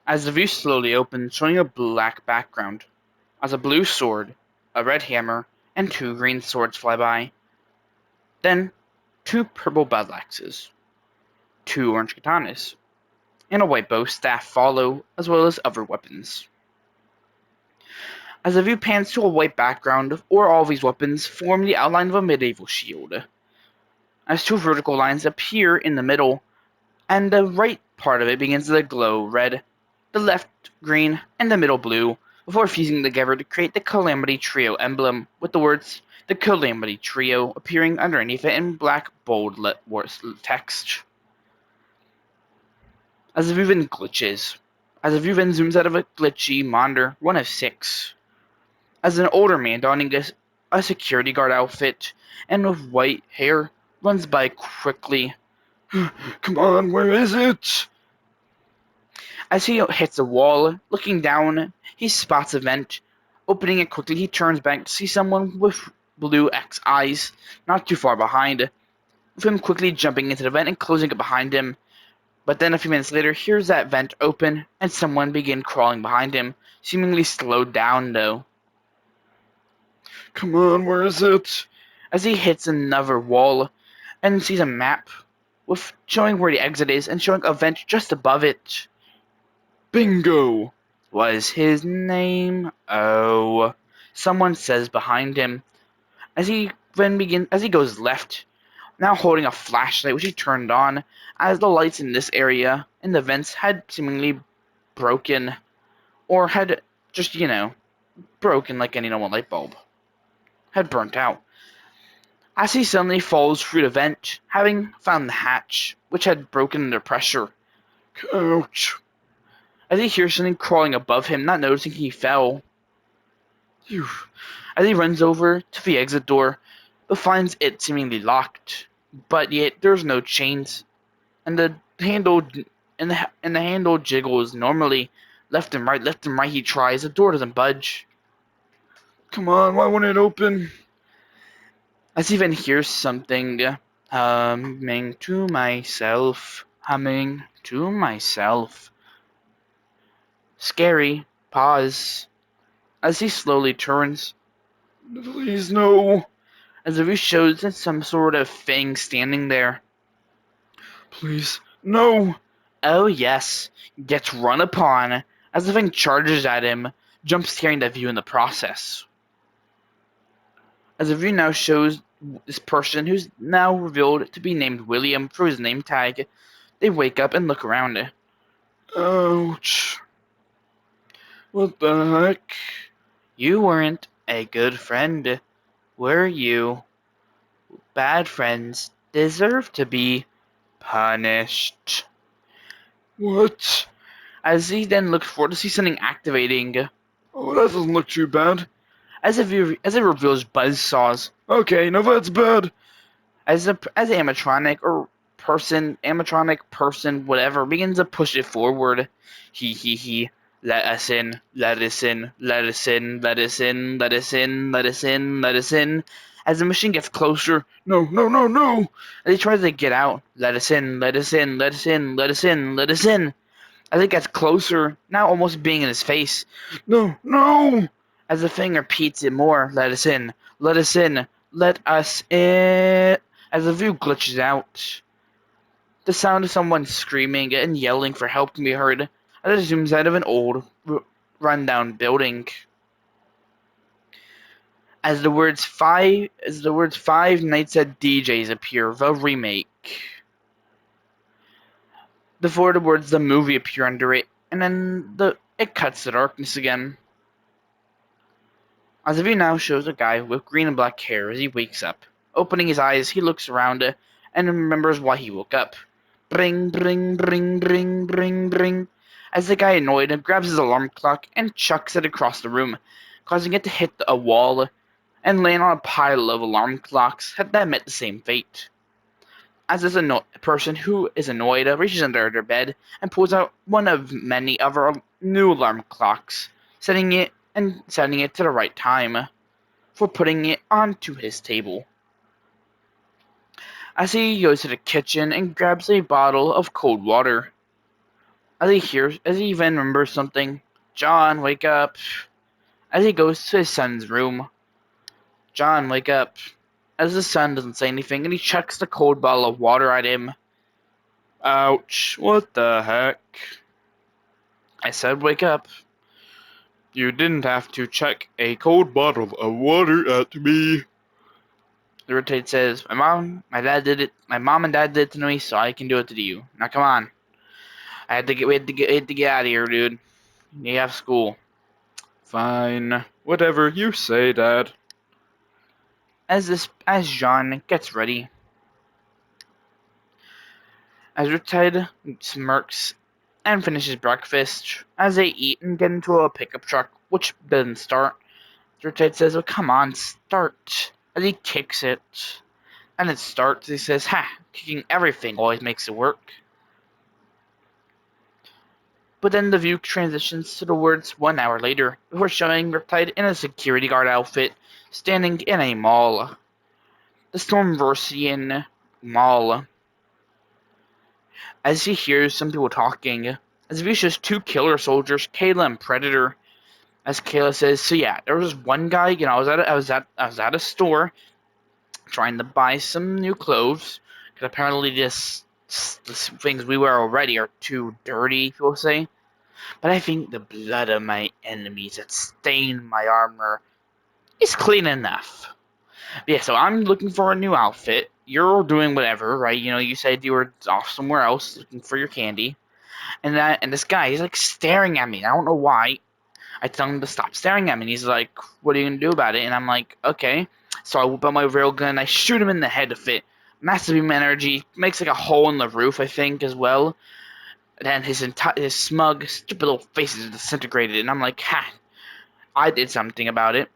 as the view slowly opens, showing a black background, as a blue sword, a red hammer, and two green swords fly by. Then, two purple battle axes, two orange katanas, and a white bow staff follow, as well as other weapons. As the view pans to a white background, all these weapons form the outline of a medieval shield. As two vertical lines appear in the middle, and the right part of it begins to glow red, the left green, and the middle blue, before fusing together to create the Calamity Trio emblem, with the words "The Calamity Trio" appearing underneath it in black bold text. As the view then glitches. As the view then zooms out of a glitchy monitor, one of six. As an older man donning a security guard outfit and with white hair runs by quickly. Come on, where is it? As he hits a wall, looking down, he spots a vent. Opening it quickly, he turns back to see someone with blue X eyes, not too far behind, with him quickly jumping into the vent and closing it behind him. But then a few minutes later, hears that vent open, and someone begin crawling behind him, seemingly slowed down though. Come on, where is it? As he hits another wall, and sees a map, with showing where the exit is, and showing a vent just above it. Bingo! Was his name? Oh, someone says behind him. As he goes left, now holding a flashlight which he turned on, as the lights in this area in the vents had seemingly broken, or had just, broken like any normal light bulb. Had burnt out. As he suddenly falls through the vent, having found the hatch, which had broken under pressure. Ouch! As he hears something crawling above him, not noticing he fell. Phew. As he runs over to the exit door, but finds it seemingly locked. But yet there's no chains, and the handle jiggles normally. Left and right. He tries. The door doesn't budge. Come on, why won't it open? As he then hears something humming to myself. Scary. Pause. As he slowly turns. Please, no. As the view shows that some sort of thing standing there. Please, no. Oh yes, gets run upon as the thing charges at him, jump scaring the view in the process. As the view now shows this person, who's now revealed to be named William through his name tag, they wake up and look around. Ouch. What the heck? You weren't a good friend, were you? Bad friends deserve to be punished. What? As he then looks forward to see something activating. Oh, that doesn't look too bad. As it reveals buzzsaws. Okay, now that's bad. As an animatronic person, whatever, begins to push it forward. He. Let us in. Let us in. Let us in. Let us in. Let us in. Let us in. Let us in. As the machine gets closer. No, no, no, no. As he tries to get out. Let us in. Let us in. Let us in. Let us in. Let us in. As it gets closer, now almost being in his face. No, no. As the thing repeats it more. Let us in. Let us in. Let us in. As the view glitches out, the sound of someone screaming and yelling for help can be heard as it zooms out of an old, rundown building. As the words five nights at DJ's appear, the remake. Before the words the movie appear under it, and then it cuts to darkness again. As the view now shows a guy with green and black hair as he wakes up. Opening his eyes, he looks around and remembers why he woke up. Bring, bring, bring, bring, bring, bring. As the guy, annoyed, grabs his alarm clock and chucks it across the room, causing it to hit a wall and land on a pile of alarm clocks that met the same fate. As this person who is annoyed reaches under their bed and pulls out one of many other new alarm clocks, setting it to the right time for putting it onto his table. As he goes to the kitchen and grabs a bottle of cold water. As he even remembers something, John, wake up. As he goes to his son's room, John, wake up. As his son doesn't say anything, and he chucks the cold bottle of water at him. Ouch, what the heck? I said, wake up. You didn't have to chuck a cold bottle of water at me. The Riptide says, my mom and dad did it to me, so I can do it to you. Now come on. We had to get out of here, dude. You have school. Fine, whatever you say, Dad. As John gets ready, as Riptide smirks and finishes breakfast, as they eat and get into a pickup truck, which doesn't start, Riptide says, oh, come on, start. As he kicks it, and it starts, he says, ha, kicking everything always makes it work. But then the view transitions to the words 1 hour later, before showing Riptide in a security guard outfit, standing in a mall. The Stormversian Mall. As he hears some people talking, as he shows two killer soldiers, Kayla and Predator. As Kayla says, so yeah, there was one guy, I was at a store trying to buy some new clothes, because apparently the things we wear already are too dirty, people say. But I think the blood of my enemies that stained my armor is clean enough. But yeah, so I'm looking for a new outfit. You're doing whatever, right? You said you were off somewhere else looking for your candy. And this guy, he's like staring at me. I don't know why. I tell him to stop staring at me. And he's like, what are you going to do about it? And I'm like, okay. So I whip out my railgun. I shoot him in the head with it. Massive beam energy. Makes like a hole in the roof, I think, as well. And then his smug, stupid little face is disintegrated. And I'm like, ha, I did something about it.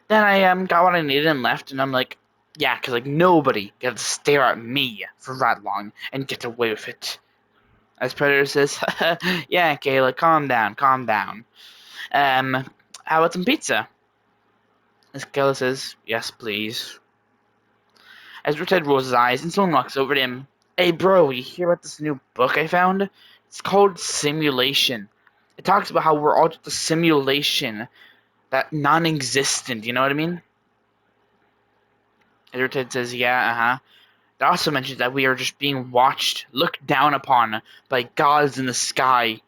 Then I got what I needed and left. And I'm like, yeah, because like nobody gets to stare at me for that long and get away with it. As Predator says, yeah, Kayla, calm down, calm down. How about some pizza? As Kayla says, yes, please. As Riptide rolls his eyes and someone walks over to him. Hey, bro, you hear about this new book I found? It's called Simulation. It talks about how we're all just a simulation that non-existent, you know what I mean? As Riptide says, yeah, uh-huh. It also mentions that we are just being watched, looked down upon by gods in the sky.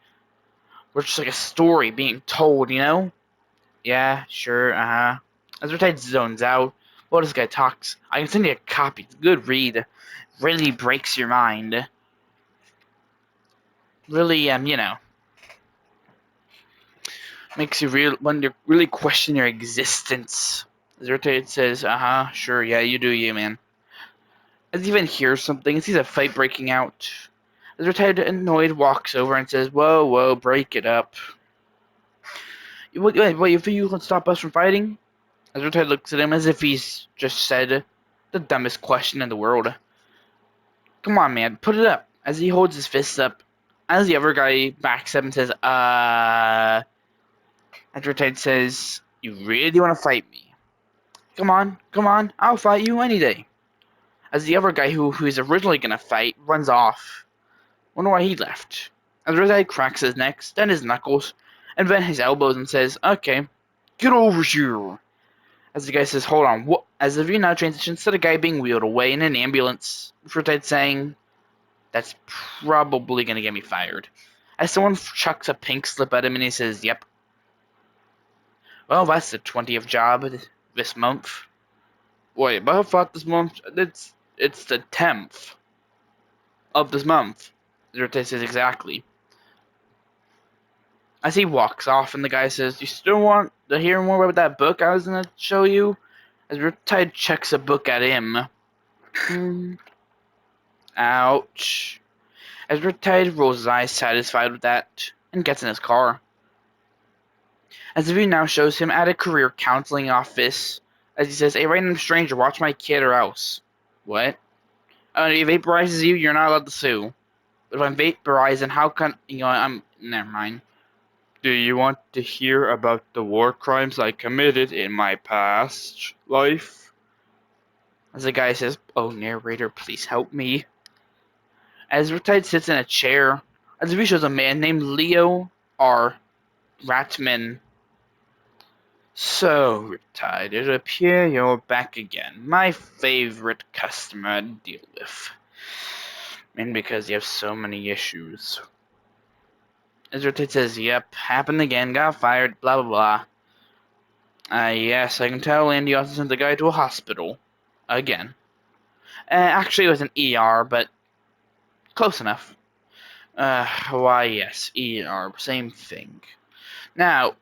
We're just like a story being told, you know? Yeah, sure, uh-huh. As Riptide zones out, while this guy talks, I can send you a copy. It's a good read. Really breaks your mind. Really, makes you really question your existence. As Riptide says, uh-huh, sure, yeah, you do you, man. As he even hears something, he sees a fight breaking out. As Riptide, annoyed, walks over and says, whoa, whoa, break it up. Wait, if you can stop us from fighting? As Riptide looks at him as if he's just said the dumbest question in the world. Come on, man, put it up. As he holds his fists up, as the other guy backs up and says, as Riptide says, you really want to fight me? Come on, I'll fight you any day. As the other guy who's originally gonna fight runs off. Wonder why he left. As Riptide cracks his neck, then his knuckles, and then his elbows and says, okay, get over here. As the guy says, hold on, what? As the view now transitions to the guy being wheeled away in an ambulance, Riptide saying, that's probably gonna get me fired. As someone chucks a pink slip at him and he says, yep. Well, that's the 20th job this month. Wait, but I thought this month, it's the 10th of this month. Riptide says exactly. As he walks off and the guy says, you still want to hear more about that book I was gonna show you? As Riptide checks a book at him. Ouch. As Riptide rolls his eyes satisfied with that and gets in his car. As the view now shows him at a career counseling office as he says, hey, random stranger, watch my kid or else. What? If he vaporizes you, you're not allowed to sue. But if I'm vaporizing, how can, never mind. Do you want to hear about the war crimes I committed in my past life? As the guy says, oh, narrator, please help me. As Riptide sits in a chair, as he shows a man named Leo R. Ratman. So, Riptide, it appear you're back again. My favorite customer to deal with. And because you have so many issues. Riptide says, yep, happened again, got fired, blah blah blah. Yes, I can tell, and you also sent the guy to a hospital. Again. Actually, it was an ER, but close enough. Why, yes, ER, same thing. Now,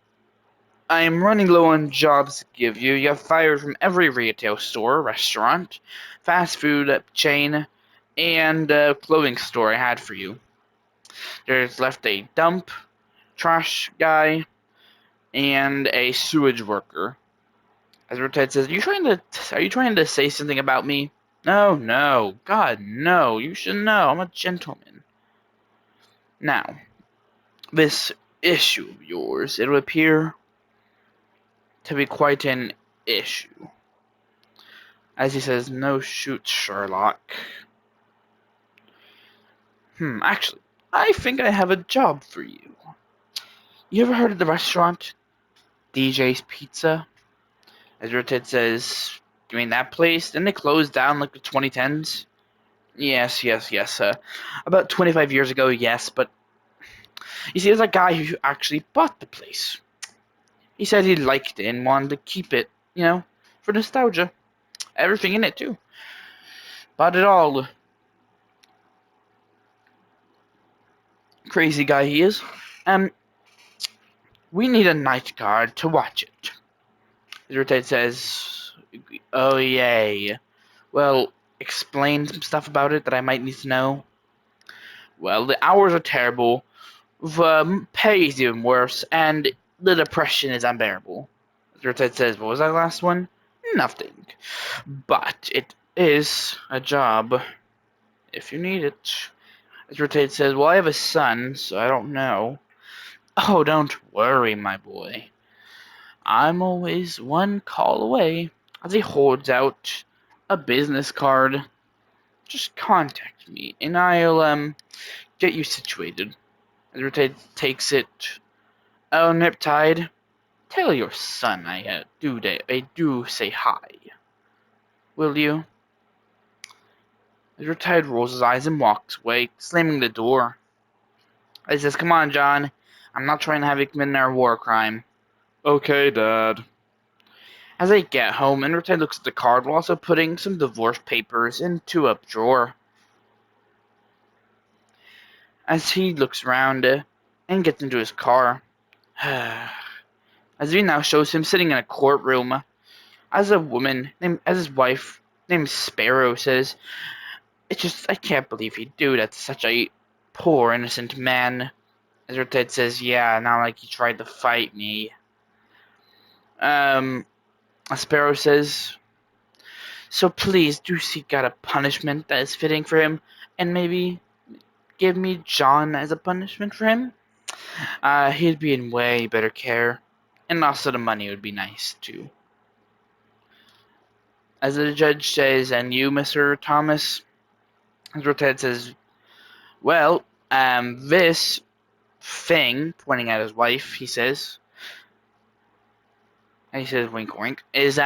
I am running low on jobs to give you. You have fired from every retail store, restaurant, fast food chain, and clothing store I had for you. There's left a dump, trash guy, and a sewage worker. As Riptide says, are you trying to say something about me? No, no, God, no, you should know, I'm a gentleman. Now, this issue of yours, it would appear to be quite an issue. As he says, no shoot, Sherlock. Actually, I think I have a job for you. You ever heard of the restaurant DJ's Pizza? As Riptide says, you mean that place? Didn't it close down like the 2010s? Yes, yes, yes. About 25 years ago, yes, but you see, there's a guy who actually bought the place. He said he liked it and wanted to keep it, for nostalgia. Everything in it, too. Bought it all. Crazy guy he is. We need a night guard to watch it. Riptide says, oh, yay. Well, explain some stuff about it that I might need to know. Well, the hours are terrible, the pay is even worse, and the depression is unbearable. Riptide says, what was that last one? Nothing. But it is a job, if you need it. Riptide says, well, I have a son, so I don't know. Oh, don't worry, my boy. I'm always one call away. As he holds out a business card, just contact me, and I'll, get you situated. As Riptide takes it, oh, Riptide, tell your son I do say hi. Will you? As Riptide rolls his eyes and walks away, slamming the door. He says, come on, John. I'm not trying to have you commit a war crime. Okay, Dad. As they get home, Riptide looks at the card while also putting some divorce papers into a drawer. As he looks around and gets into his car. As he now shows him sitting in a courtroom, as his wife named Sparrow says, I can't believe he'd do that to such a poor, innocent man. As Riptide says, yeah, not like he tried to fight me. Sparrow says, so please do seek out a punishment that is fitting for him, and maybe give me John as a punishment for him. He'd be in way better care, and also the money would be nice too. As the judge says, and you, Mr. Thomas, as Riptide says, well, this thing, pointing at his wife, he says, and he says, wink, wink, is,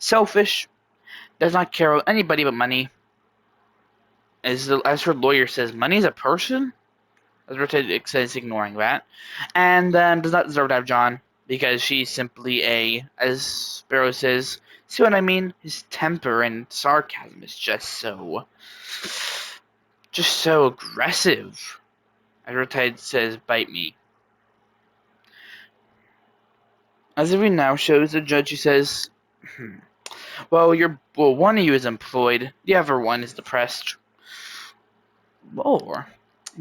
selfish, does not care about anybody but money. As her lawyer says, money is a person? As Riptide says, ignoring that. And, does not deserve to have John, because she's simply as Sparrow says, see what I mean? His temper and sarcasm is just so aggressive. As Riptide says, bite me. As every now shows, the judge who says, well, one of you is employed, the other one is depressed. Or,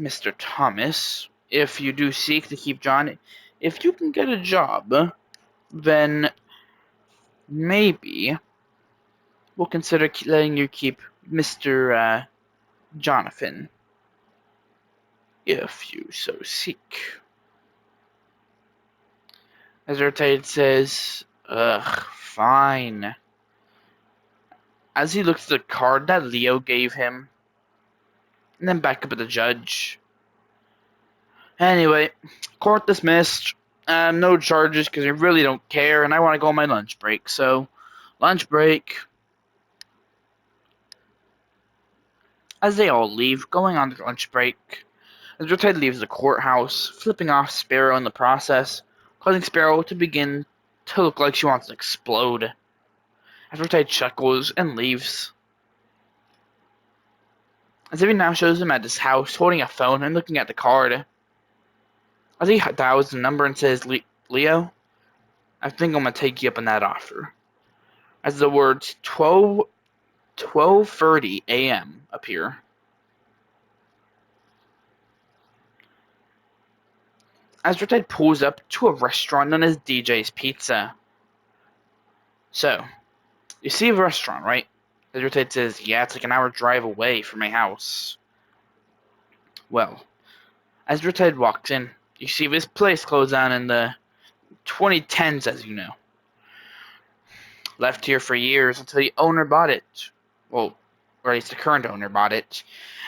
Mr. Thomas, if you do seek to keep John, if you can get a job, then maybe we'll consider letting you keep Mr. Jonathan, if you so seek. As Riptide says, ugh, fine. As he looks at the card that Leo gave him, and then back up at the judge. Anyway, court dismissed. No charges because I really don't care, and I want to go on my lunch break. So, lunch break. As they all leave, going on their lunch break, as Riptide leaves the courthouse, flipping off Sparrow in the process, causing Sparrow to begin to look like she wants to explode. As Riptide chuckles and leaves. As Ivy now shows him at his house, holding a phone and looking at the card. As he dials the number and says, Leo, I think I'm going to take you up on that offer. As the words 12:30 a.m. appear. As Riptide pulls up to a restaurant known as DJ's Pizza. So, you see a restaurant, right? As Riptide says, yeah, it's like an hour drive away from my house. Well, as Riptide walks in, you see this place closed down in the 2010s, as you know. Left here for years until the owner bought it. Well, or at least the current owner bought it.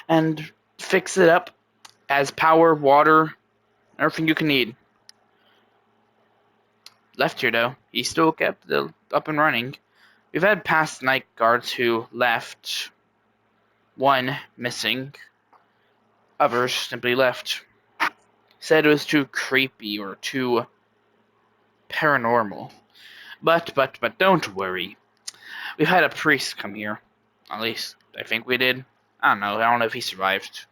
And fixed it up as power, water, everything you can need. Left here, though. He still kept it up and running. We've had past night guards who left. One missing. Others simply left. Said it was too creepy or too paranormal. But don't worry. We've had a priest come here. At least, I think we did. I don't know if he survived.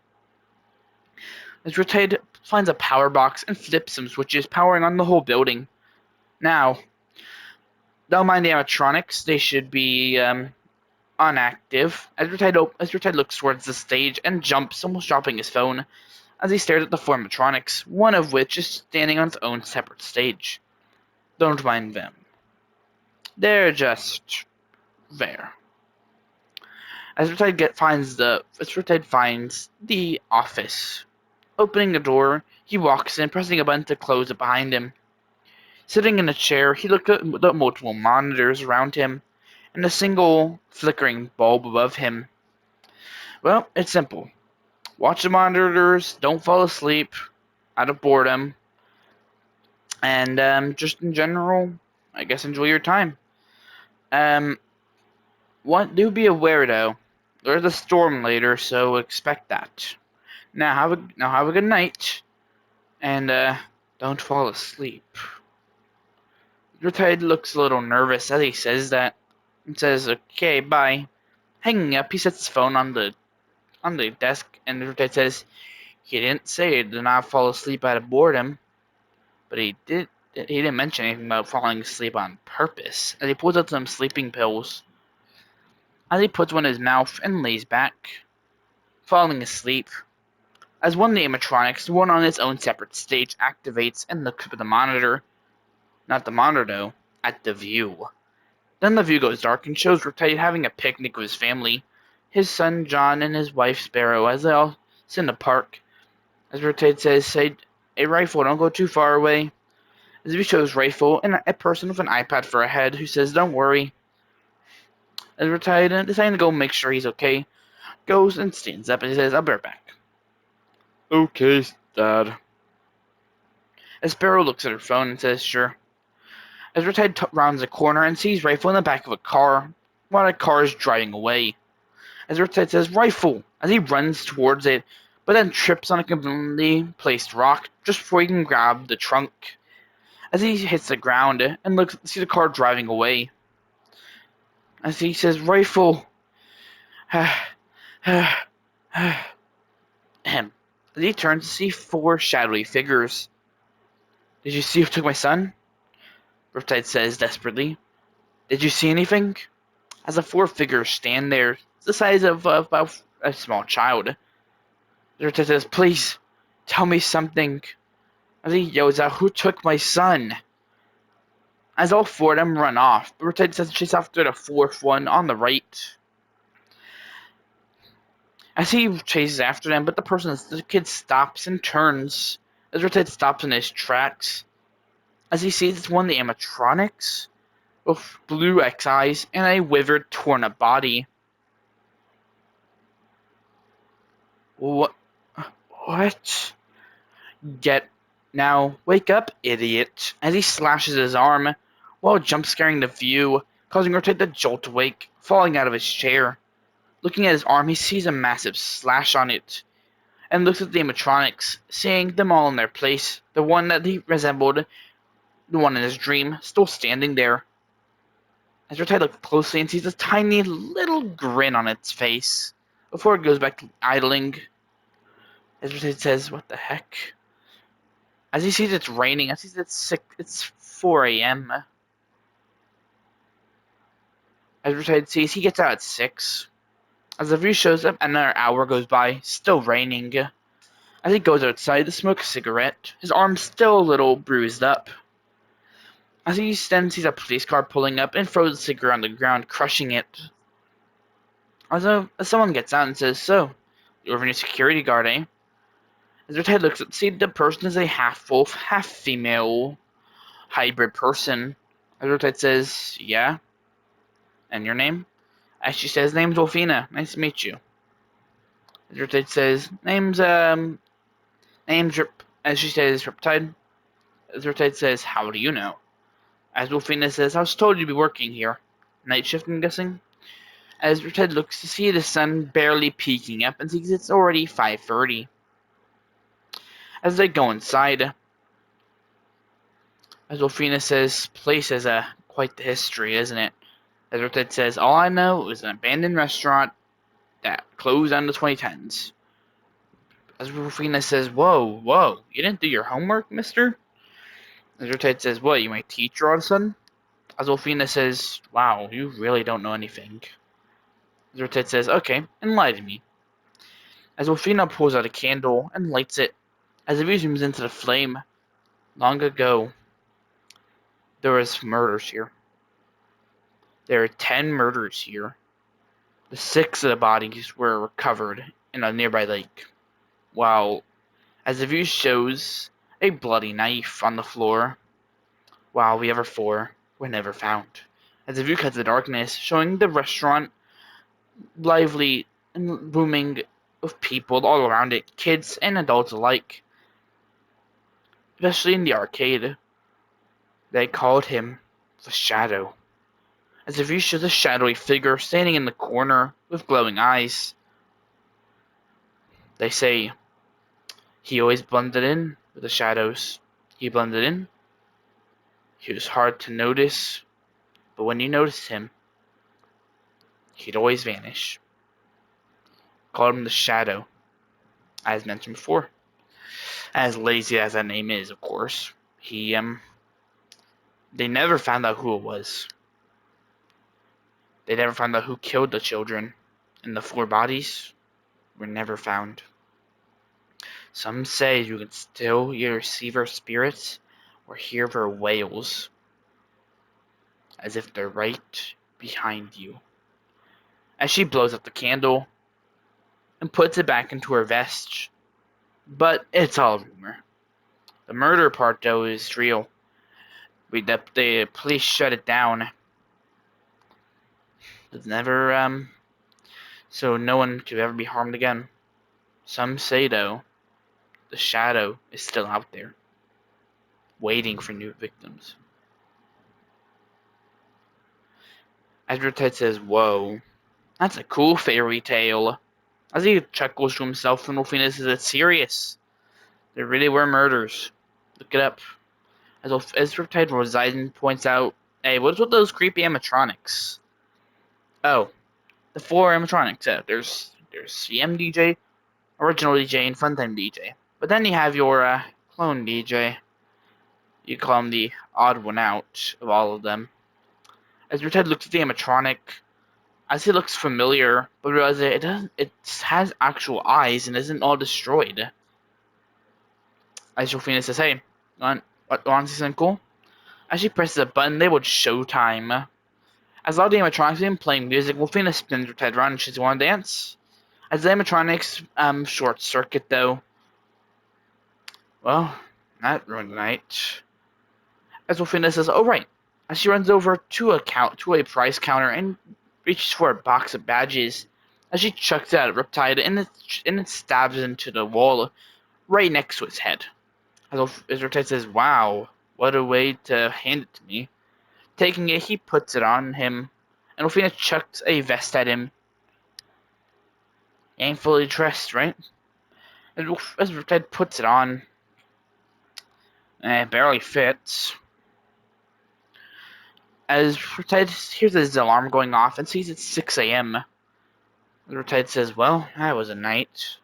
As Riptide finds a power box and flips some switches, powering on the whole building. Now, don't mind the animatronics. They should be inactive. As Riptide looks towards the stage and jumps, almost dropping his phone, as he stares at the four animatronics, one of which is standing on its own separate stage. Don't mind them. They're just there. As Riptide finds the office. Opening the door, he walks in, pressing a button to close it behind him. Sitting in a chair, he looks at the multiple monitors around him and a single flickering bulb above him. Well, it's simple. Watch the monitors, don't fall asleep out of boredom, and just in general, I guess enjoy your time. Do be aware though, there's a storm later, so expect that. Now have a good night, and don't fall asleep. Riptide looks a little nervous as he says that, and says, "Okay, bye." Hanging up, he sets his phone on the desk, and Riptide says, "He didn't say to not fall asleep out of boredom, but he did. He didn't mention anything about falling asleep on purpose." As he pulls out some sleeping pills, as he puts one in his mouth and lays back, falling asleep. As one of the animatronics, the one on its own separate stage, activates and looks up at the monitor. Not the monitor, though, at the view. Then the view goes dark and shows Riptide having a picnic with his family, his son John and his wife Sparrow, as they all sit in the park. As Riptide says, "Say, a rifle, don't go too far away." As he shows Rifle and a person with an iPad for a head who says, "Don't worry." As Riptide, deciding to go make sure he's okay, goes and stands up and says, "I'll be right back." Okay, Dad. As Sparrow looks at her phone and says, "Sure." As Riptide rounds a corner and sees Rifle in the back of a car, while the car is driving away. As Riptide says, "Rifle," as he runs towards it, but then trips on a conveniently placed rock just before he can grab the trunk. As he hits the ground and sees the car driving away. As he says, "Rifle." As he turns to see four shadowy figures. "Did you see who took my son?" Riptide says desperately. "Did you see anything?" As the four figures stand there, the size of about a small child. Riptide says, "Please, tell me something." As he yells out, "Who took my son?" As all four of them run off, Riptide says chase after the fourth one on the right. As he chases after them, but the kid stops and turns. As Riptide stops in his tracks. As he sees it's one of the animatronics with blue X eyes and a withered, torn up body. What? What? Get now, wake up, idiot! As he slashes his arm, while jump scaring the view, causing Riptide to jolt awake, falling out of his chair. Looking at his arm, he sees a massive slash on it, and looks at the animatronics, seeing them all in their place. The one that he resembled, the one in his dream, still standing there. As Riptide looks closely and sees a tiny little grin on its face, before it goes back to idling. As Riptide says, "What the heck?" As he sees it's raining, as he sees it's 4 a.m. As Riptide sees, he gets out at 6. As the view shows up, another hour goes by, still raining. As he goes outside to smoke a cigarette, his arm's still a little bruised up. As he then sees a police car pulling up and throws the cigarette on the ground, crushing it. As someone gets out and says, "So, you're a new security guard, eh?" As Riptide looks up, see the person is a half-wolf, half-female hybrid person. As Riptide says, "Yeah? And your name?" As she says, "Name's Wolfina. Nice to meet you." As Riptide says, name's Rip." As she says, "Riptide." As Riptide says, "How do you know?" As Wolfina says, "I was told you'd be working here. Night shift, I'm guessing?" As Riptide looks to see the sun barely peeking up and sees it's already 5:30. As they go inside, as Wolfina says, "Place has quite the history, isn't it?" As Riptide says, "All I know is an abandoned restaurant that closed in the 2010s. As Wolfina says, "Whoa, you didn't do your homework, mister?" As Riptide says, "What, you my teacher all of a sudden?" As Wolfina says, "Wow, you really don't know anything." As Riptide says, "Okay, enlighten me." As Wolfina pulls out a candle and lights it, as it zooms into the flame, long ago, there was murders here. There are 10 murders here. The 6 of the bodies were recovered in a nearby lake, while, as the view shows, a bloody knife on the floor, while the other 4 were never found. As the view cuts the darkness, showing the restaurant lively and booming with people all around it, kids and adults alike, especially in the arcade. They called him the Shadow. As the view shows a shadowy figure standing in the corner with glowing eyes. They say he always blended in with the shadows. He blended in. He was hard to notice, but when you noticed him, he'd always vanish. Called him the Shadow, as mentioned before. As lazy as that name is, of course, they never found out who it was. They never found out who killed the children, and the 4 bodies were never found. Some say you can still either see their spirits or hear their wails, as if they're right behind you. As she blows up the candle and puts it back into her vest, but it's all rumor. The murder part, though, is real. The police shut it down. It's never, so no one could ever be harmed again. Some say, though, the Shadow is still out there, waiting for new victims. As Riptide says, "Whoa, that's a cool fairy tale." As he chuckles to himself, and Wolfina says, "It's serious. There really were murders. Look it up." As Riptide Rosiden points out, "Hey, what's with those creepy animatronics?" Oh, the 4 animatronics. Yeah, there's CM DJ, original DJ, and Funtime DJ. But then you have your clone DJ. You call him the odd one out of all of them. As Riptide looks at the animatronic, as he looks familiar, but realizes it doesn't. It has actual eyes and isn't all destroyed. As Wolfina says, "Hey, want to see something cool?" As she presses a button, they would showtime. As all the animatronics begin playing music, Wolfina spins Riptide around and she says, "Want to dance?" As the animatronics short circuit, though, well, that ruined the night. As Wolfina says, "Oh right," as she runs over to a price counter and reaches for a box of badges, as she chucks it at Riptide and it stabs into the wall right next to his head. As Riptide says, "Wow, what a way to hand it to me." Taking it, he puts it on him, and Wolfina chucks a vest at him. He ain't fully dressed, right? As Riptide puts it on, it barely fits. As Riptide hears his alarm going off and sees it's 6 a.m., Riptide says, "Well, that was a night."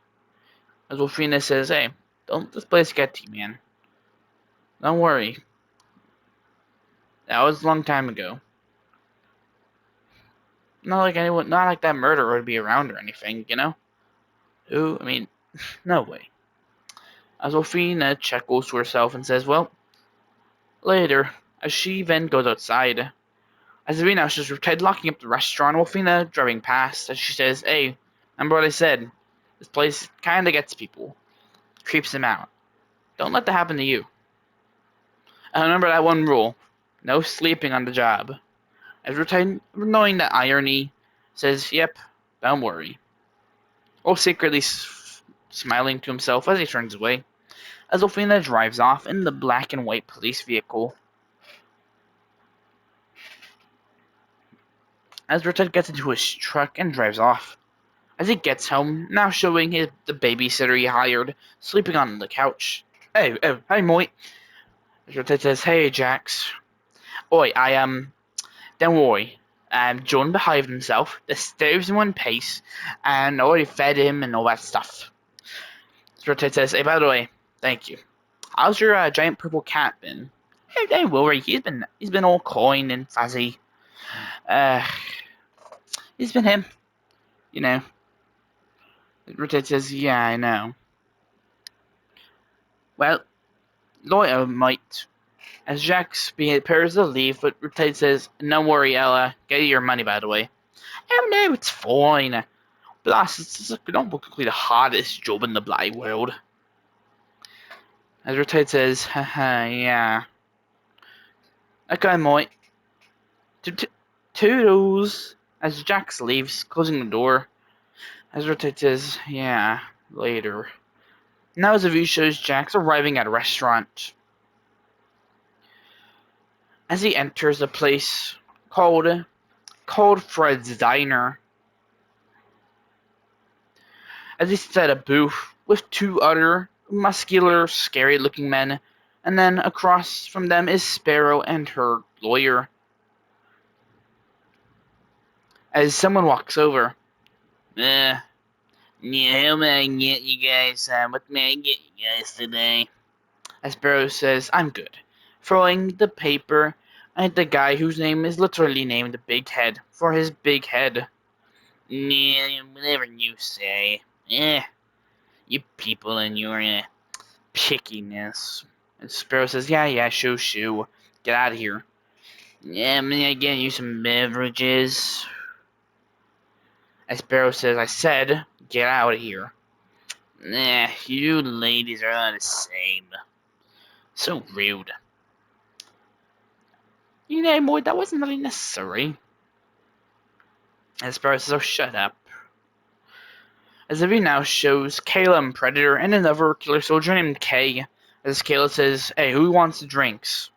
As Wolfina says, "Hey, don't this place get to you, man. Don't worry. That was a long time ago. Not like that murderer would be around or anything, you know? Who? I mean, no way." As Wolfina chuckles to herself and says, "Well, later." As she then goes outside. As Irina is Riptide locking up the restaurant, Wolfina driving past, as she says, "Hey, remember what I said? This place kinda gets people. Creeps them out. Don't let that happen to you. And remember that one rule. No sleeping on the job." As Riptide, knowing that irony, says, "Yep, don't worry." All secretly smiling to himself as he turns away. As Wolfina drives off in the black and white police vehicle. As Riptide gets into his truck and drives off. As he gets home, now showing the babysitter he hired, sleeping on the couch. Hey, Moit. Riptide says, "Hey, Jax. Oi, don't worry. John behaved himself. The stairs in one piece, and I already fed him and all that stuff." Riptide says, "Hey, by the way, thank you. How's your giant purple cat been?" "Hey, don't worry. He's been all coin and fuzzy. Uh, he's been him, you know." Riptide says, "Yeah, I know. Well, lawyer might." As Jax prepares to leave, but Riptide says, "Don't worry, Ella. Get you your money, by the way." "Oh no, it's fine. Plus, it's not particularly the hardest job in the blind world." As Riptide says, "Haha, yeah. Okay, mate. Toodles." As Jax leaves, closing the door. As Riptide says, "Yeah, later." Now as the view shows Jax arriving at a restaurant. As he enters a place called Fred's Diner. As he sits at a booth with two other muscular, scary-looking men, and then across from them is Sparrow and her lawyer. As someone walks over. Yeah, how may I get you guys, what may I get you guys today?" As Sparrow says, "I'm good," throwing the paper at the guy whose name is literally named Big Head for his big head. "Yeah, whatever you say. You people and your pickiness." And Sparrow says, Yeah, shoo. Get out of here." "Yeah, may I get you some beverages?" As Sparrow says, "I said, get out of here." "Nah, you ladies are all the same. So rude." "You know, boy, that wasn't really necessary." As Sparrow says, "Oh, shut up." As the view now shows Kayla and Predator and another killer soldier named Kay. As Kayla says, "Hey, who wants the drinks?"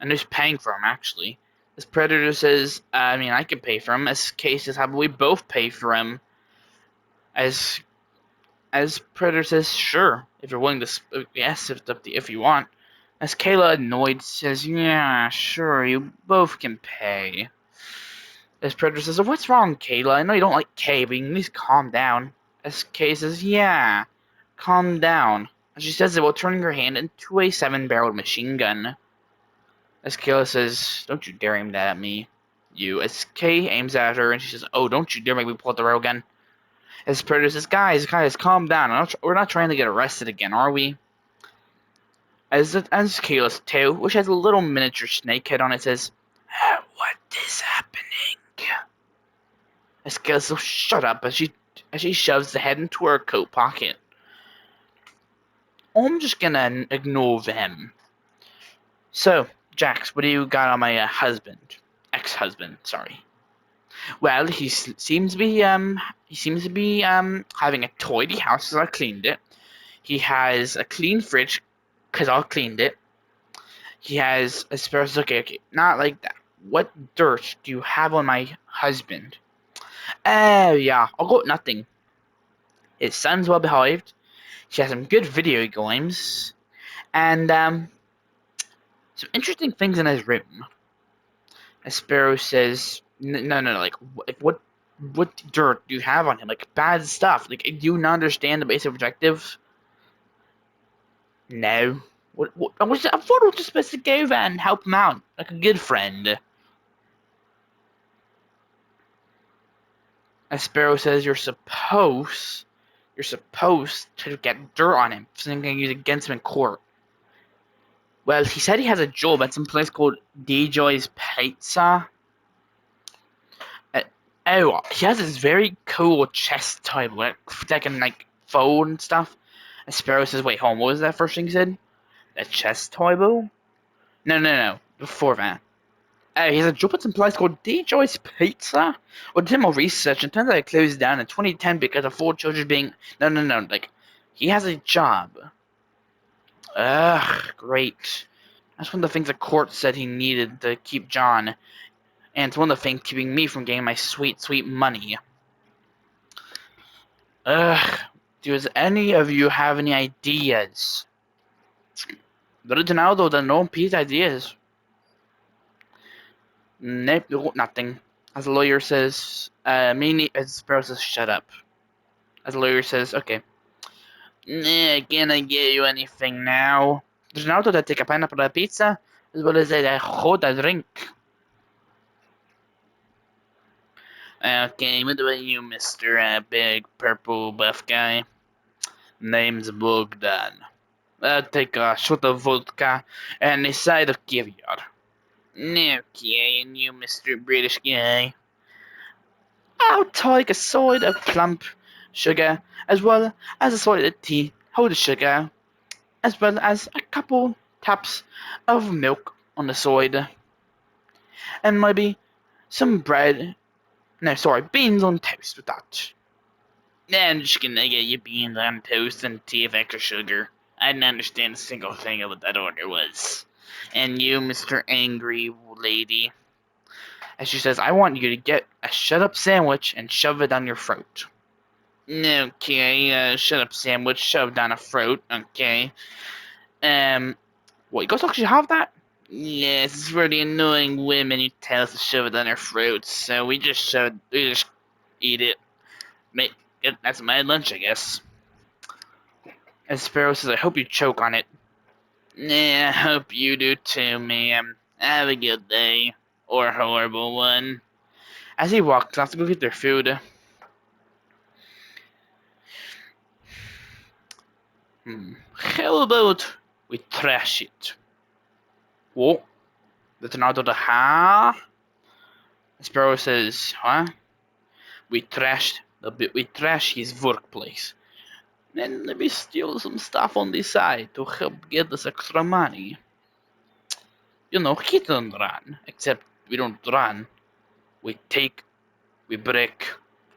And who's paying for them, actually. As Predator says, I can pay for them. As Kay says, "How about we both pay for them?" As Predator says, "Sure, if you're willing to, yes, if you want." As Kayla, annoyed, says, "Yeah, sure, you both can pay." As Predator says, "Oh, what's wrong, Kayla? I know you don't like Kay, but you can at least calm down." As Kay says, "Yeah, calm down." And she says it while turning her hand into a 7-barreled machine gun. As Kayla says, "Don't you dare aim that at me, you." As Kay aims at her, and she says, "Oh, don't you dare make me pull out the railgun." As Predator says, guys, calm down. We're not trying to get arrested again, are we?" As Kayla's tail, which has a little miniature snake head on it, says, "What is happening?" As Kayla says, "Shut up," as she shoves the head into her coat pocket. "I'm just gonna ignore them. So, Jax, what do you got on my ex-husband? Sorry." "Well, he seems to be having a tidy house as I cleaned it. He has a clean fridge because I cleaned it. He has a spare. Okay, not like that. What dirt do you have on my husband? Oh yeah, I'll go with nothing. His son's well behaved. He has some good video games, and some interesting things in his room. And Sparrow says, no, like what dirt do you have on him? Like bad stuff. Like, do you not understand the basic objective? No. What I thought I was just supposed to go there and help him out, like a good friend. And Sparrow says you're supposed to get dirt on him, so you can use it against him in court. Well, he said he has a job at some place called DJ's Pizza. Uh, oh, he has this very cool chest table that can like fold and stuff. And Sparrow says, "Wait, hold on, what was that first thing he said? A chest table? No. Before that, he has a job at some place called DJ's Pizza. Well, did more research and turns out it closed down in 2010 because of 4 children being no. Like, he has a job. Ugh, great. That's one of the things the court said he needed to keep John, and it's one of the things keeping me from getting my sweet, sweet money. Ugh. Does any of you have any ideas? Ronaldo doesn't know Pete's ideas. Nope, nothing. As the lawyer says, as Sparrow says, shut up. As the lawyer says, okay. Nah, can I get you anything now? Does Ronaldo that take a pineapple pizza as well as a hot drink? Okay, what about you, Mr. Big Purple Buff Guy? Name's Bogdan. I'll take a shot of vodka and a side of caviar. Okay, and you, Mr. British Guy? I'll take a side of plump sugar as well as a side of tea, hold the sugar, as well as a couple taps of milk on the side. And maybe some bread. No, sorry, beans on toast with that. I'm just gonna get you beans on toast and tea of extra sugar. I didn't understand a single thing of what that order was. And you, Mr. Angry Lady. And she says, I want you to get a shut-up sandwich and shove it down your throat. Okay, shut-up sandwich shoved down a throat. Okay. What, you guys actually have that? Yes, it's for the annoying women who tell us to shove it down their throats, so we just eat it. That's my lunch, I guess. And Sparrow says, I hope you choke on it. I hope you do too, ma'am. Have a good day. Or a horrible one. As he walks off to go get their food. How about we trash it? What? That's not the ha? Sparrow says, huh? We trash his workplace. Then maybe steal some stuff on the side to help get us extra money. You know, hit and run. Except we don't run. We take, we break,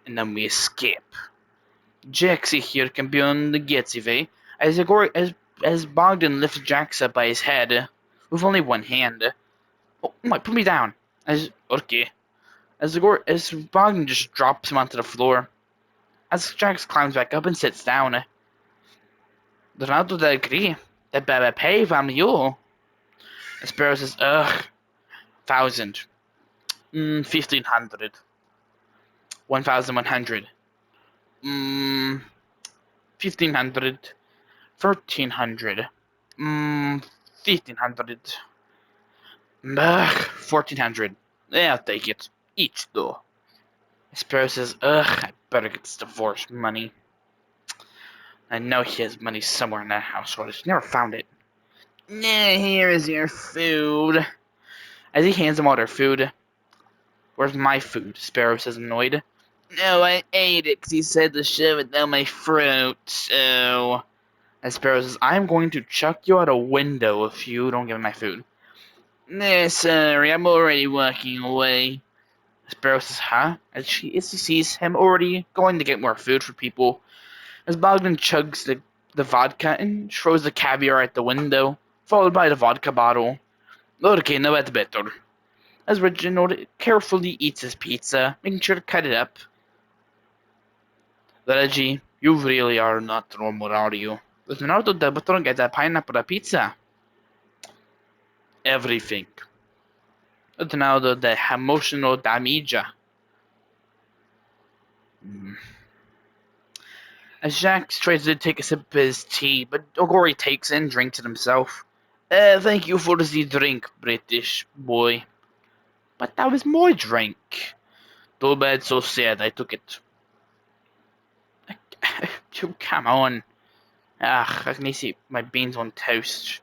and then we escape. Jaxie here can be on the getaway as Bogdan lifts Jax up by his head with only one hand. Oh my, put me down. Okay. As Bogdan just drops him onto the floor. As Jax climbs back up and sits down. Ronaldo de agree. That better pay from you. Sparrow says, 1,000. 1,500. 1,100. 1,500. 1,300. 1,500. 1,400. Yeah, I'll take it. Each, though. Sparrow says, I better get this divorce money. I know he has money somewhere in that house, but I just never found it. Here is your food. As he hands them all their food. Where's my food? Sparrow says, annoyed. No, I ate it because he said to shove it down my throat, so... As Sparrow says, I'm going to chuck you out a window if you don't give me my food. Nah, sorry, I'm already walking away. Sparrow says, huh? As she sees him already going to get more food for people. As Bogdan chugs the the vodka and throws the caviar at the window, followed by the vodka bottle. Okay, now that's better. As Reginald carefully eats his pizza, making sure to cut it up. Reggie, you really are not normal, are you? Leonardo da Botron gets a pineapple pizza. Everything. Leonardo the emotional damage. As Jack tries to take a sip of his tea, but Ogori takes it and drinks it himself. Thank you for the drink, British boy. But that was my drink. Too bad, so sad, I took it. Come on. I can see my beans on toast.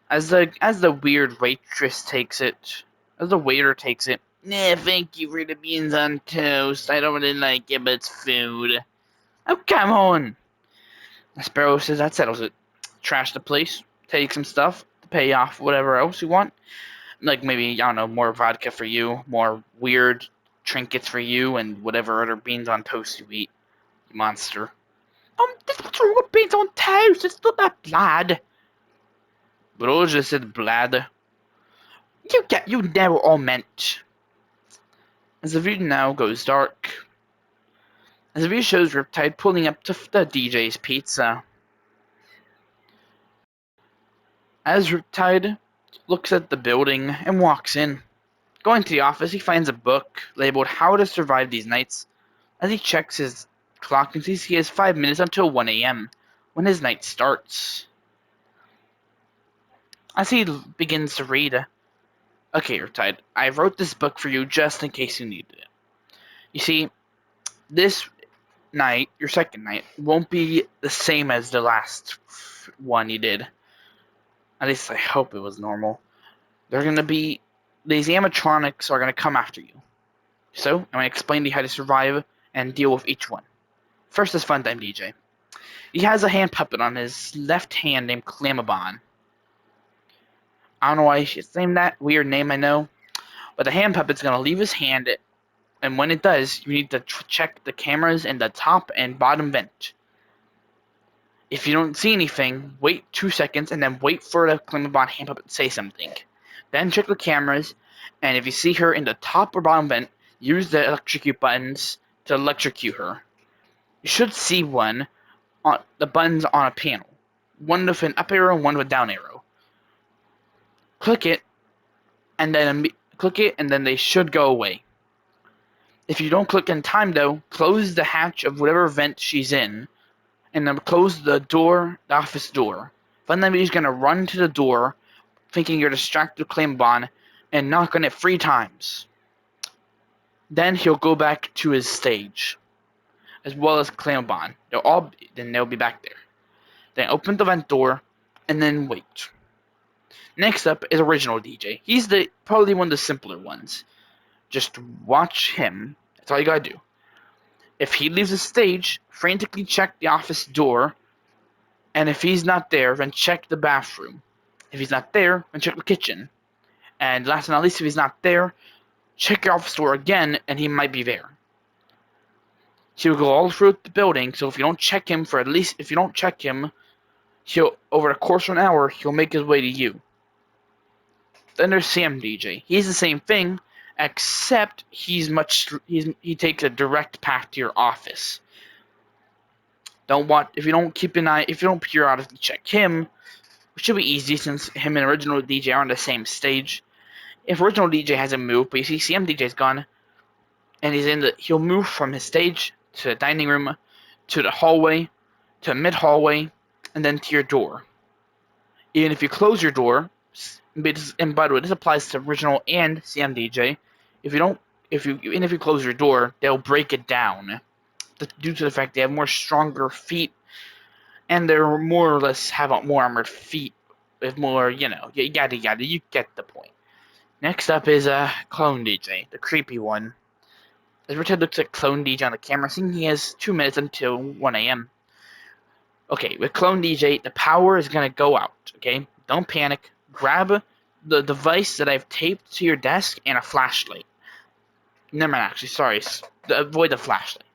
As the weird waitress takes it, as the waiter takes it, nah, thank you for the beans on toast. I don't really like it, but it's food. Oh, come on. Sparrow says that settles it. Trash the place, take some stuff, pay off whatever else you want. Like maybe, I don't know, more vodka for you, more weird trinkets for you, and whatever other beans on toast you eat, you monster. This what's wrong with beans on toast? It's not that bad. Roja said blad. You never all meant. As the view now goes dark. As the view shows Riptide pulling up to the DJ's pizza. As Riptide looks at the building and walks in. Going to the office, he finds a book labeled How to Survive These Nights. As he checks his clock and sees he has 5 minutes until 1 a.m. when his night starts. As he begins to read, okay, Riptide, I wrote this book for you just in case you needed it. You see, this night, your second night, won't be the same as the last one you did. At least I hope it was normal. They're gonna be these animatronics are gonna come after you. So I'm gonna explain to you how to survive and deal with each one. First is Funtime DJ. He has a hand puppet on his left hand named Clamabon. I don't know why he's named that weird name, I know, but the hand puppet's gonna leave his hand, and when it does, you need to check the cameras in the top and bottom vent. If you don't see anything, wait 2 seconds and then wait for the Clamabon hand puppet to say something. Then check the cameras, and if you see her in the top or bottom vent, use the electrocute buttons to electrocute her. You should see one on the buttons on a panel. One with an up arrow and one with a down arrow. Click it, and then they should go away. If you don't click in time though, close the hatch of whatever vent she's in, and then close the door, the office door. Fundamentally, he's gonna run to the door, thinking you're distracted Clamabon, and knock on it 3 times. Then he'll go back to his stage, as well as Clamabon. They'll be back there. Then open the vent door, and then wait. Next up is Original DJ. He's probably one of the simpler ones. Just watch him. That's all you gotta do. If he leaves the stage, frantically check the office door, and if he's not there, then check the bathroom. If he's not there, then check the kitchen. And last but not least, if he's not there, check your office door again, and he might be there. He'll go all through the building, so if you don't check him he'll over the course of an hour, he'll make his way to you. Then there's Sam DJ. He's the same thing, except he takes a direct path to your office. If you don't periodically check him, which should be easy since him and Original DJ are on the same stage. If Original DJ hasn't moved, but you see Sam DJ's gone, and he'll move from his stage to the dining room, to the hallway, to mid hallway, and then to your door. Even if you close your door, and by the way, this applies to Original and Sam DJ. If you close your door, they'll break it down due to the fact they have more stronger feet, and they're more or less have more armored feet with more, yada yada. You get the point. Next up is Clone DJ, the creepy one. As Richard looks at Clone DJ on the camera, seeing he has 2 minutes until 1 a.m. Okay, with Clone DJ, the power is gonna go out. Okay, don't panic. Grab the device that I've taped to your desk and a flashlight. Never mind, actually, sorry. Avoid the flashlight.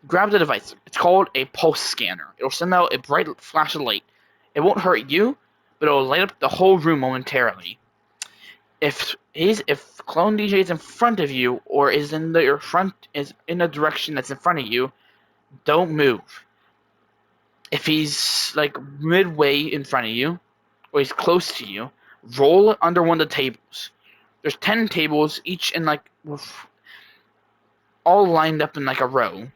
Grab the device. It's called a pulse scanner. It'll send out a bright flash of light. It won't hurt you, but it'll light up the whole room momentarily. If Clone DJ is in front of you or is in a direction that's in front of you, don't move. If he's like midway in front of you or he's close to you, roll under one of the tables. There's 10 tables, each in like all lined up in like a row.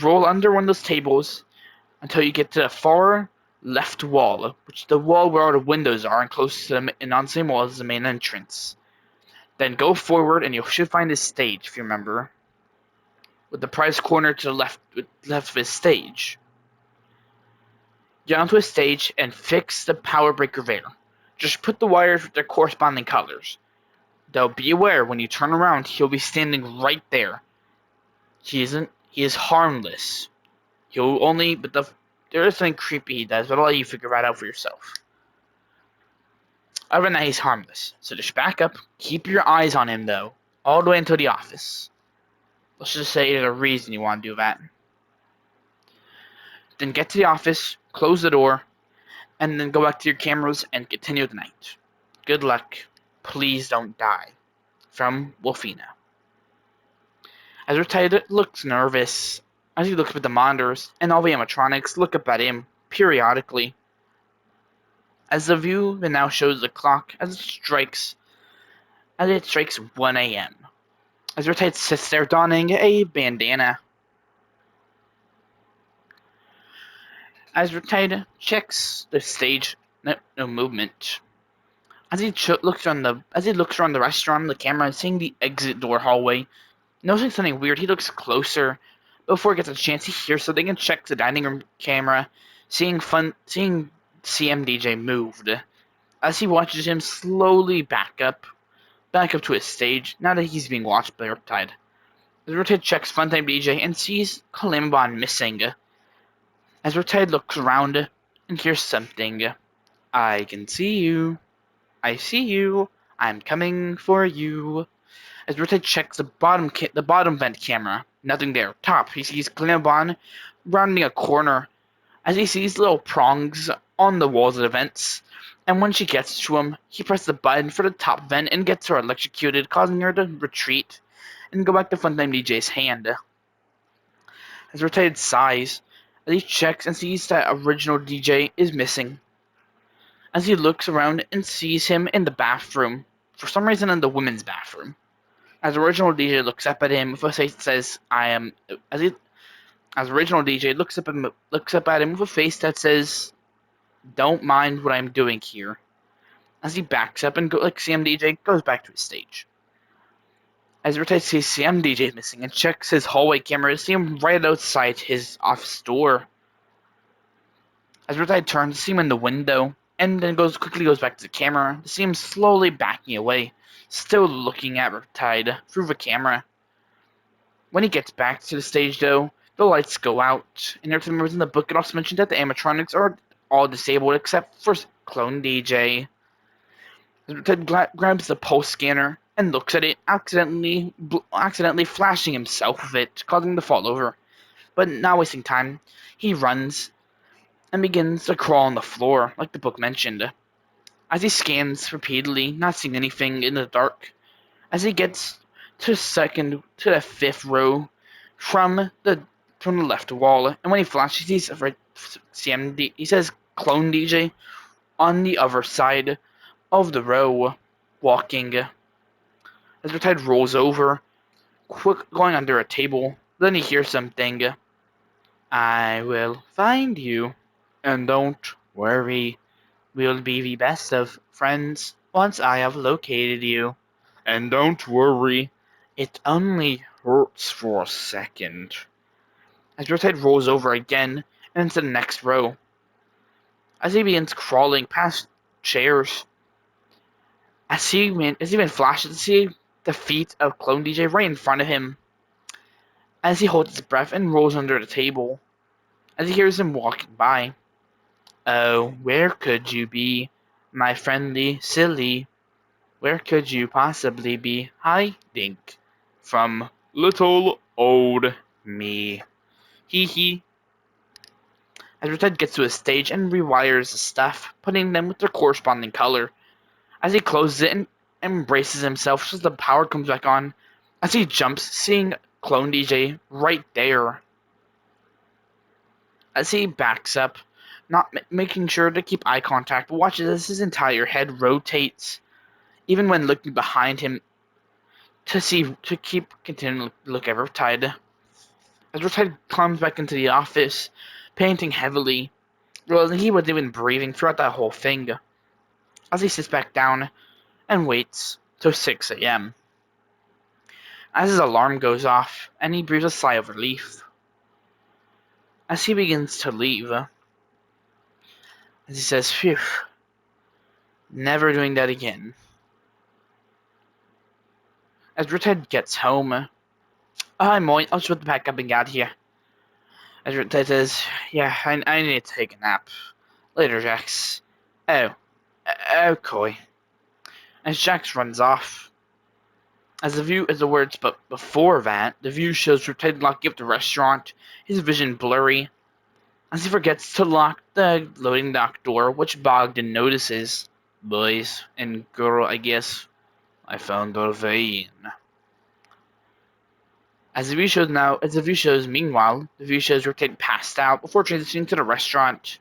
Roll under one of those tables until you get to the far left wall, which is the wall where all the windows are and close to and on the same wall as the main entrance. Then go forward and you should find his stage, if you remember, with the prize corner to the left of his stage. Get onto his stage and fix the power breaker there. Just put the wires with their corresponding colors. Though be aware, when you turn around, he'll be standing right there. He is harmless. There is something creepy he does, but I'll let you figure that out for yourself. Other than that, he's harmless. So just back up, keep your eyes on him though, all the way into the office. Let's just say there's a reason you want to do that. Then get to the office, close the door, and then go back to your cameras and continue the night. Good luck. Please don't die. From Wolfina. As Riptide looks nervous, as he looks up at the monitors, and all the animatronics look up at him periodically. As the view now shows the clock as it strikes 1 a.m. As Riptide sits there donning a bandana. As Riptide checks the stage, no movement. As he looks around the restaurant, the camera, seeing the exit door hallway, noticing something weird, he looks closer. Before he gets a chance, he hears something and checks the dining room camera, seeing CMDJ moved. As he watches him slowly back up to his stage, now that he's being watched by Riptide. As Riptide checks Funtime DJ and sees Kalimban missing. As Riptide looks around and hears something. I can see you. I see you. I'm coming for you. As Riptide checks the bottom vent camera, nothing there. Top, he sees Kalimban rounding a corner. As he sees little prongs on the walls of the vents, and when she gets to him, he presses the button for the top vent and gets her electrocuted, causing her to retreat and go back to Funtime DJ's hand. As Riptide sighs, as he checks and sees that original DJ is missing. As he looks around and sees him in the bathroom, for some reason in the women's bathroom. As original DJ looks up at him with a face that says, as original DJ looks up at him with a face that says, "Don't mind what I'm doing here." As he backs up and like CMDJ goes back to his stage. As Riptide sees CMDJ missing and checks his hallway camera to see him right outside his office door. As Riptide turns to see him in the window, and then quickly goes back to the camera to see him slowly backing away, still looking at Riptide through the camera. When he gets back to the stage though, the lights go out, and Riptide remembers in the book it also mentioned that the animatronics are all disabled except for Clone DJ. Riptide grabs the pulse scanner and looks at it, accidentally flashing himself with it, causing him to fall over. But not wasting time, he runs and begins to crawl on the floor, like the book mentioned. As he scans repeatedly, not seeing anything in the dark, as he gets to the fifth row from the left wall, and when he flashes, he says Clone DJ on the other side of the row, walking. As Riptide rolls over, going under a table, then he hears something. "I will find you, and don't worry, we'll be the best of friends once I have located you. And don't worry, It only hurts for a second." As Riptide rolls over again and into the next row, as he begins crawling past chairs, as he even flashes to see the feet of Clone DJ right in front of him, as he holds his breath and rolls under the table, as he hears him walking by. "Oh, where could you be, my friendly silly? Where could you possibly be hiding?" From little old Me. Hee hee. As Riptide gets to his stage and rewires the stuff, putting them with their corresponding color. As he closes it and embraces himself so the power comes back on, as he jumps, seeing Clone DJ right there. As he backs up, not making sure to keep eye contact, watches as his entire head rotates, even when looking behind him to keep continuing to look at Riptide. As Riptide climbs back into the office, panting heavily, realizing he wasn't even breathing throughout that whole thing. As he sits back down and waits till 6 a.m. As his alarm goes off, and he breathes a sigh of relief. As he begins to leave, as he says, "Phew, never doing that again." As Riptide gets home, "Hi, Moy, I'll just put the pack up and get out of here." As Riptide says, "Yeah, I need to take a nap. Later, Jax." Oh, okay. As Jax runs off, as the words, but before that, the view shows Riptide locking up the restaurant, his vision blurry, as he forgets to lock the loading dock door, which Bogdan notices. "Boys and girl, I guess. I found our vein." As the view shows, meanwhile, the view shows Riptide passed out before transitioning to the restaurant.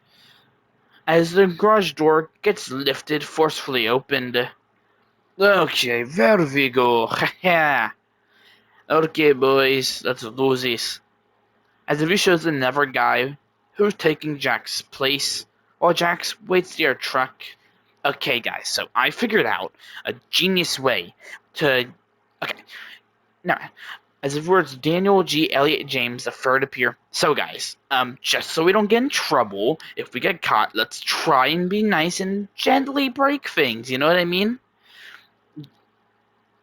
As the garage door gets lifted, forcefully opened. "Okay, there we go. Haha. Okay, boys, let's do this." As the view shows another guy who's taking Jack's place while Jax waits their truck. Okay, guys, so I figured out a genius way to. Okay, no. As if words Daniel G. Elliott James III appear. So, guys, just so we don't get in trouble, if we get caught, let's try and be nice and gently break things, you know what I mean?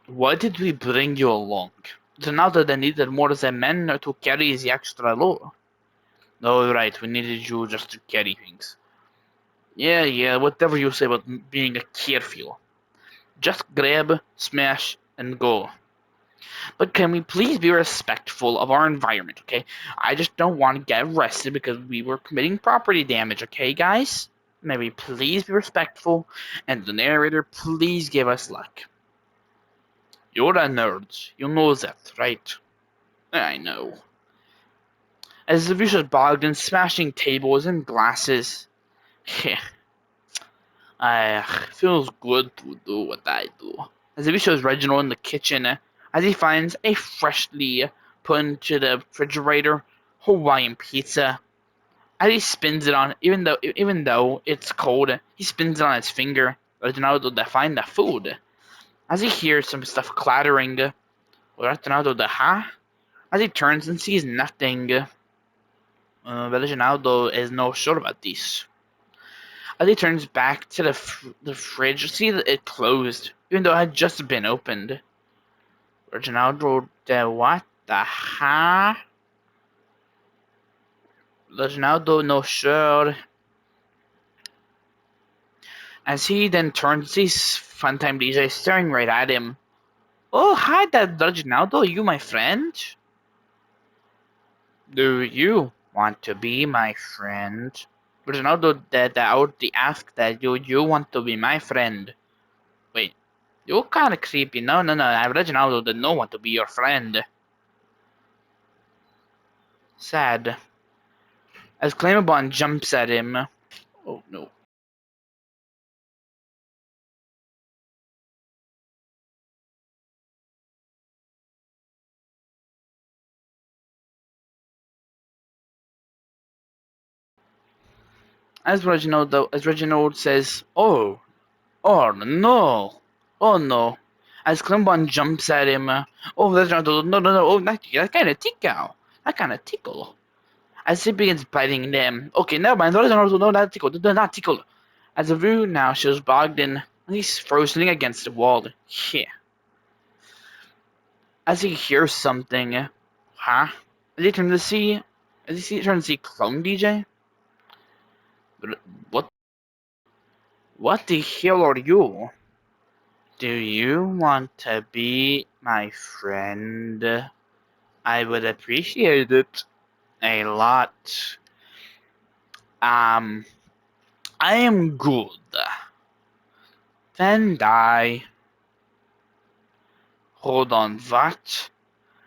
Why did we bring you along? So now that they needed more than men to carry the extra load. Oh, right, we needed you just to carry things. Yeah, whatever you say about being a careful. Just grab, smash, and go. But can we please be respectful of our environment, okay? I just don't want to get arrested because we were committing property damage, okay, guys? May we please be respectful, and the narrator please give us luck. You're a nerd, you know that, right? I know. As the vicious Bogdan smashing tables and glasses. Feels good to do what I do. As the shows Reginald in the kitchen as he finds a freshly put into the refrigerator Hawaiian pizza. As he spins it on, even though it's cold, he spins it on his finger. Reginaldo to find the food. As he hears some stuff clattering, Reginaldo huh? As he turns and sees nothing, Reginaldo is not sure about this. As he turns back to the fridge, you see that it closed, even though it had just been opened. Reginaldo, what the huh? Reginaldo, no sure. As he then turns, sees Funtime DJ staring right at him. "Oh, hi, that Reginaldo, you my friend? Do you want to be my friend?" Reginaldo, that outly asked that, "Do you want to be my friend?" Wait. You're kinda creepy. No, Reginaldo did not want to be your friend. Sad. As Claimabon jumps at him. Oh no. As Reginald says, oh no. Oh no. As Claimabon jumps at him. Oh, Reginald, no. Oh, that kinda tickle. That kinda tickle. As he begins biting them. Okay, never mind. Reginald, no, that tickle. Not tickle. As the view now shows Bogdan. He's frozen against the wall. Yeah. As he hears something, huh? As he turns to see, Clone DJ. What? What the hell are you? Do you want to be my friend? I would appreciate it a lot. I am good. Then die. Hold on, what?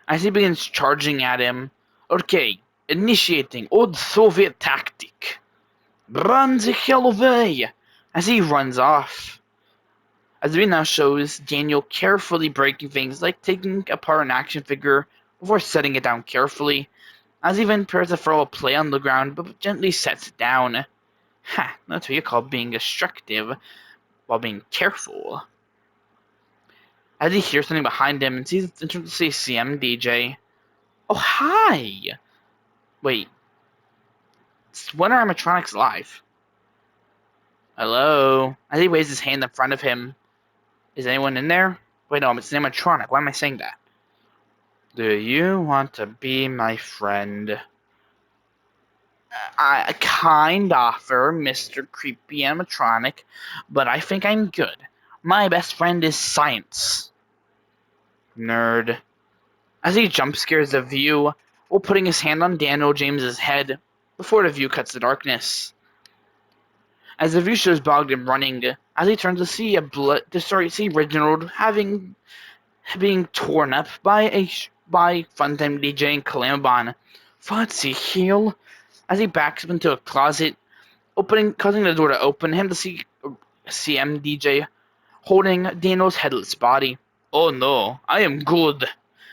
As he begins charging at him. Okay, initiating old Soviet tactic. Run the hell away! As he runs off. As the video now shows Daniel carefully breaking things like taking apart an action figure before setting it down carefully, as he then prepares to throw a play on the ground but gently sets it down. Ha, that's what you call being destructive while being careful. As he hears something behind him and sees and turns to see CM DJ. Oh, hi! Wait, when are animatronics live? Hello? As he waves his hand in front of him. Is anyone in there? Wait, no, it's an animatronic. Why am I saying that? Do you want to be my friend? I kind offer, Mr. Creepy Animatronic, but I think I'm good. My best friend is science. Nerd. As he jump scares the view, while putting his hand on Daniel James's head, before the view cuts the darkness. As the view shows Bogdan running, as he turns to see see Reginald being torn up by Funtime DJ and Calamabon. What's he heal? As he backs up into a closet, causing the door to open, him to see CM DJ holding Daniel's headless body. Oh no, I am good.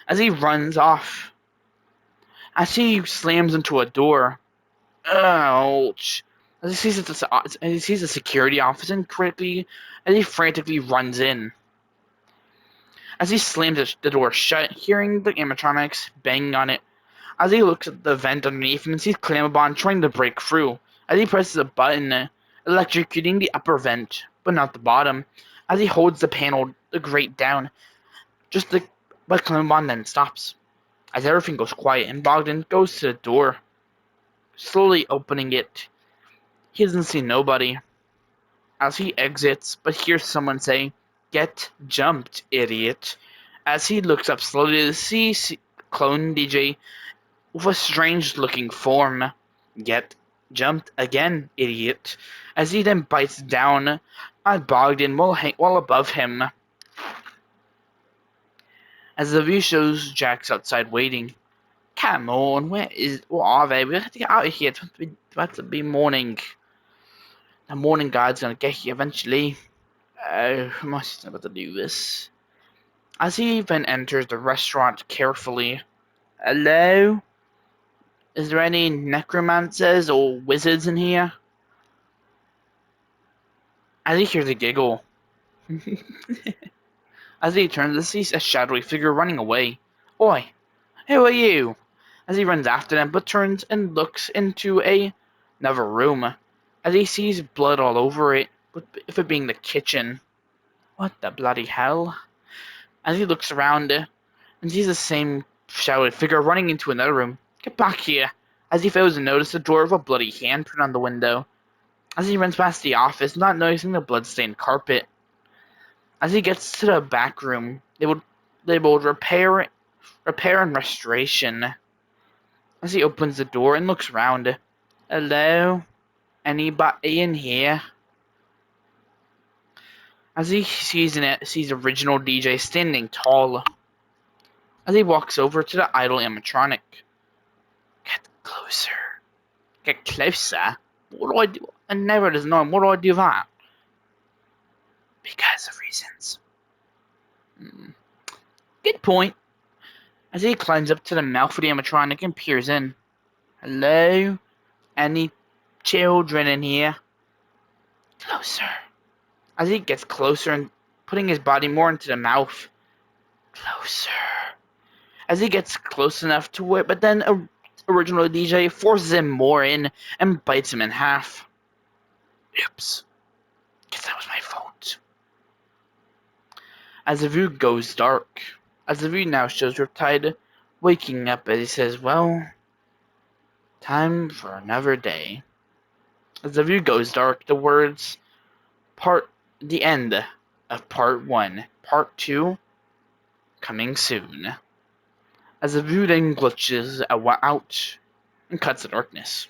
As he runs off. As he slams into a door. Ouch. As he sees a security office and as he frantically runs in. As he slams the door shut, hearing the animatronics banging on it. As he looks at the vent underneath him and sees Clamabon trying to break through. As he presses a button, electrocuting the upper vent, but not the bottom. As he holds the grate down, but Clamabon then stops. As everything goes quiet and Bogdan goes to the door, slowly opening it. He doesn't see nobody. As he exits, but hears someone say, "Get jumped, idiot." As he looks up slowly to see Clone DJ with a strange-looking form. Get jumped again, idiot. As he then bites down at Bogdan while above him. As the view shows Jack's outside waiting. Come on, where are they? We have to get out of here. It's about to be morning. The morning guard's gonna get here eventually. Oh, am I about to do this? As he then enters the restaurant carefully. Hello? Is there any necromancers or wizards in here? As he hears a giggle. As he turns to see a shadowy figure running away. Oi, who are you? As he runs after them, but turns and looks into another room. As he sees blood all over it, with it being the kitchen. What the bloody hell? As he looks around and sees the same shadowy figure running into another room. Get back here! As he fails to notice the door with a bloody handprint on the window. As he runs past the office, not noticing the blood-stained carpet. As he gets to the back room, labeled repair and restoration. As he opens the door and looks around. Hello? Anybody in here? As he sees original DJ standing tall. As he walks over to the idle animatronic. Get closer. Get closer? What do I do? I never does know. What do I do that? Because of reasons. Good point. As he climbs up to the mouth of the animatronic and peers in. Hello? Any children in here? Closer. As he gets closer and putting his body more into the mouth. Closer. As he gets close enough to it, but then original DJ forces him more in and bites him in half. Oops. Guess that was my fault. As the view goes dark. As the view now shows Riptide waking up as he says, well, time for another day. As the view goes dark, the words, the end of part 1. Part 2, coming soon. as the view then glitches out and cuts to darkness.